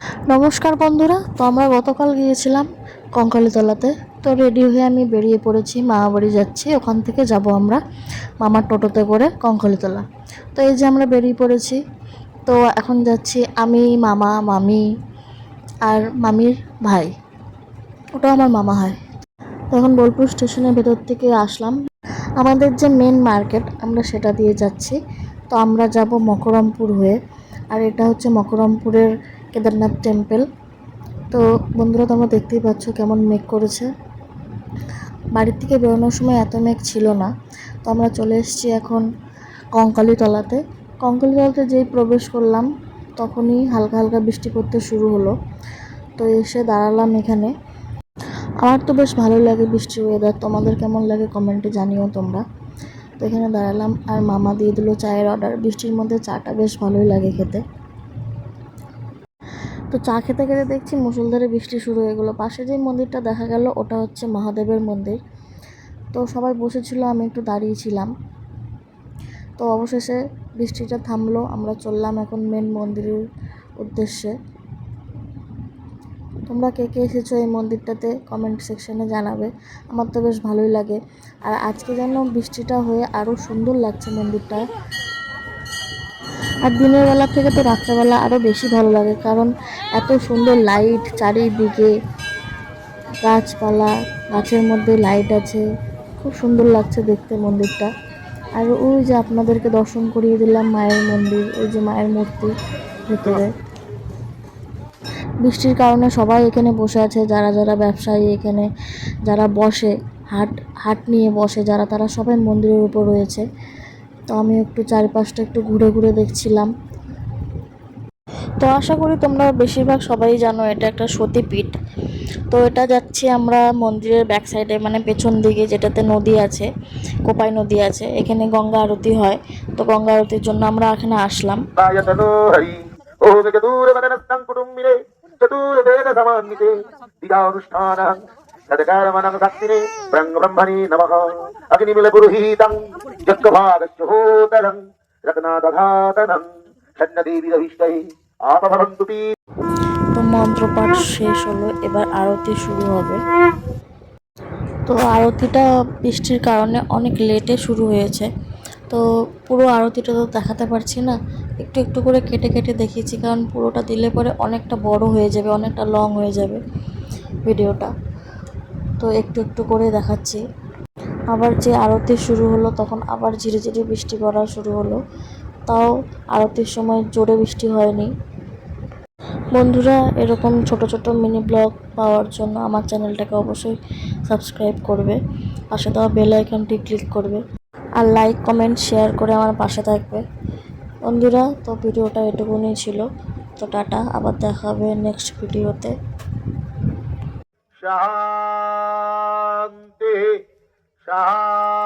নমস্কার বন্ধুরা, তো আমরা গতকাল গিয়েছিলাম কঙ্কালীতলাতে। তো রেডি হয়ে আমি বেরিয়ে পড়েছি, মামা বাড়ি যাচ্ছি। ওখান থেকে যাব আমরা মামার টোটোতে করে কঙ্কালীতলা। তো এই যে আমরা বেরিয়ে পড়েছি। তো এখন যাচ্ছি আমি, মামা, মামি আর মামির ভাই, ওটাও আমার মামা হয়। তো এখন বোলপুর স্টেশনের ভেতর থেকে আসলাম। আমাদের যে মেন মার্কেট আমরা সেটা দিয়ে যাচ্ছি। তো আমরা যাব মকরমপুর হয়ে, আর এটা হচ্ছে মকরমপুরের কেদারনাথ টেম্পল। তো বন্ধুরা, তোমরা দেখতেই পাচ্ছ কেমন মেঘ করেছে। বাড়ির থেকে বেরোনোর সময় এত মেঘ ছিল না। তো আমরা চলে এসেছি এখন কঙ্কালীতলাতে। কঙ্কালীতলাতে যেই প্রবেশ করলাম তখনই হালকা হালকা বৃষ্টি পড়তে শুরু হলো। তো এসে দাঁড়ালাম এখানে। আমার তো বেশ ভালো লাগে বৃষ্টির ওয়েদার, তোমাদের কেমন লাগে কমেন্টে জানিও তোমরা। তো এখানে দাঁড়ালাম আর মামা দিয়ে দিল চায়ের অর্ডার। বৃষ্টির মধ্যে চাটা বেশ ভালোই লাগে খেতে। তো চা খেতে খেতে দেখছি মুষলধারে বৃষ্টি শুরু হয়ে গেলো। পাশে যে মন্দিরটা দেখা গেল ওটা হচ্ছে মহাদেবের মন্দির। তো সবাই বসেছিল, আমি একটু দাঁড়িয়েছিলাম। তো অবশেষে বৃষ্টিটা থামলো, আমরা চললাম এখন মেন মন্দিরের উদ্দেশ্যে। তোমরা কে কে এসেছো এই মন্দিরটাতে কমেন্ট সেকশনে জানাবে। আমার তো বেশ ভালোই লাগে। আর আজকে যেন বৃষ্টিটা হয়ে আরও সুন্দর লাগছে মন্দিরটা। আর দিনের বেলা থেকে তো রাত্রেবেলা আরও বেশি ভালো লাগে, কারণ এত সুন্দর লাইট চারিদিকে, গাছপালা, গাছের মধ্যে লাইট আছে, খুব সুন্দর লাগছে দেখতে মন্দিরটা। আর ওই যে আপনাদেরকে দর্শন করিয়ে দিলাম মায়ের মন্দির, ওই যে মায়ের মূর্তি ভেতরে। বৃষ্টির কারণে সবাই এখানে বসে আছে, যারা যারা ব্যবসায়ী এখানে যারা বসে, হাট হাট নিয়ে বসে যারা, তারা সবাই মন্দিরের উপর রয়েছে। তো আমি একটু চারপাশটা একটু ঘুরে ঘুরে দেখছিলাম। তো আশা করি তোমরা বেশিরভাগ সবাই জানো এটা একটা সতীপীঠ। তো এটা যাচ্ছি আমরা মন্দিরের ব্যাক সাইডে, মানে পেছন দিকে, যেটাতে নদী আছে, কোপাই নদী আছে। এখানে গঙ্গা আরতি হয়। তো গঙ্গা আরতির জন্য আমরা এখানে আসলাম। তো মন্ত্রপাঠ শেষ হলো, এবার আরতি শুরু হবে। তো আরতিটা বৃষ্টির কারণে অনেক লেটে শুরু হয়েছে। তো পুরো আরতিটা তো দেখাতে পারছি না, একটু একটু করে কেটে কেটে দেখিয়েছি, কারণ পুরোটা দিলে পরে অনেকটা বড় হয়ে যাবে, অনেকটা লং হয়ে যাবে ভিডিওটা। তো একটু একটু করে দেখাচ্ছি। আবার যে আরতি শুরু হলো তখন আবার ঝিরে ঝিরে বৃষ্টি পড়া শুরু হলো। তাও আরতির সময় জোরে বৃষ্টি হয়নি। বন্ধুরা, এরকম ছোট ছোট মিনি ব্লগ পাওয়ার জন্য আমার চ্যানেলটাকে অবশ্যই সাবস্ক্রাইব করবে, পাশে দেওয়া বেল আইকনটি ক্লিক করবে, আর লাইক কমেন্ট শেয়ার করে আমার পাশে থাকবে। বন্ধুরা, তো ভিডিওটা এটুকুনি ছিল। তো টাটা, আবার দেখা হবে নেক্সট ভিডিওতে। শান্তি শান্তি।